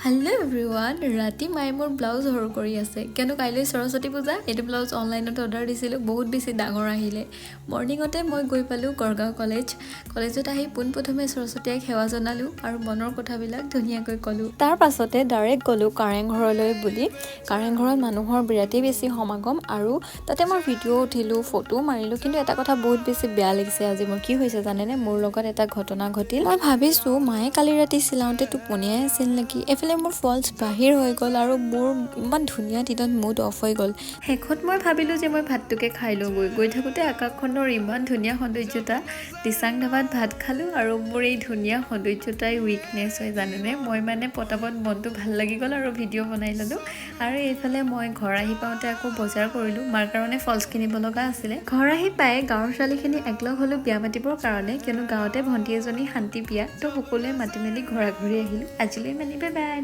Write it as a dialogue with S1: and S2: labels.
S1: hello' everyone ৰাতি মায়ে মোৰ ব্লাউজ সৰু কৰি আছে কিয়নো কাইলৈ সৰস্বতী পূজা এইটো ব্লাউজ অনলাইনত অৰ্ডাৰ দিছিলোঁ বহুত বেছি ডাঙৰ আহিলে মৰ্ণিঙতে মই গৈ পালোঁ গড়গাঁও কলেজত আহি পোনপ্ৰথমে সৰস্বতীক সেৱা জনালোঁ আৰু মনৰ কথাবিলাক ধুনীয়াকৈ ক'লোঁ তাৰ পাছতে ডাইৰেক্ট গ'লোঁ কাৰেংঘৰলৈ বুলি কাৰেংঘৰত মানুহৰ বিৰাটেই বেছি সমাগম আৰু তাতে মই ভিডিঅ' উঠিলোঁ ফটো মাৰিলোঁ কিন্তু এটা কথা বহুত বেছি বেয়া লাগিছে আজি মোৰ কি হৈছে জানেনে মোৰ লগত এটা ঘটনা ঘটিল মই ভাবিছোঁ মায়ে কালি ৰাতি চিলাওঁতে টোপনিয়াই আছিল নেকি মোৰ ফলছ বাহিৰ হৈ গ'ল আৰু মোৰ ইমান ধুনীয়া দিনত মুড অফ হৈ গ'ল শেষত মই ভাবিলোঁ যে মই ভাতটোকে খাই লওঁ গৈ থাকোঁতে আকাশখনৰ ইমান ধুনীয়া সৌন্দৰ্যতা দিচাং ধাবাত ভাত খালোঁ আৰু মোৰ এই ধুনীয়া সৌন্দৰ্যতাই উইকনেছ হৈ জানেনে মই মানে পটাপট মনটো ভাল লাগি গ'ল আৰু ভিডিঅ' বনাই ল'লোঁ আৰু এইফালে মই ঘৰ আহি পাওঁতে আকৌ বজাৰ কৰিলোঁ মাৰ কাৰণে ফলছ কিনিব লগা আছিলে ঘৰ আহি পাই গাঁৱৰ ছোৱালীখিনি একলগ হ'লোঁ বিয়া মাতিবৰ কাৰণে কিয়নো গাঁৱতে ভণ্টি এজনী শান্তি বিয়া তো সকলোৱে মাতি মেলি ঘৰা ঘূৰি আহিলোঁ আজিলৈ মানি বাই বাই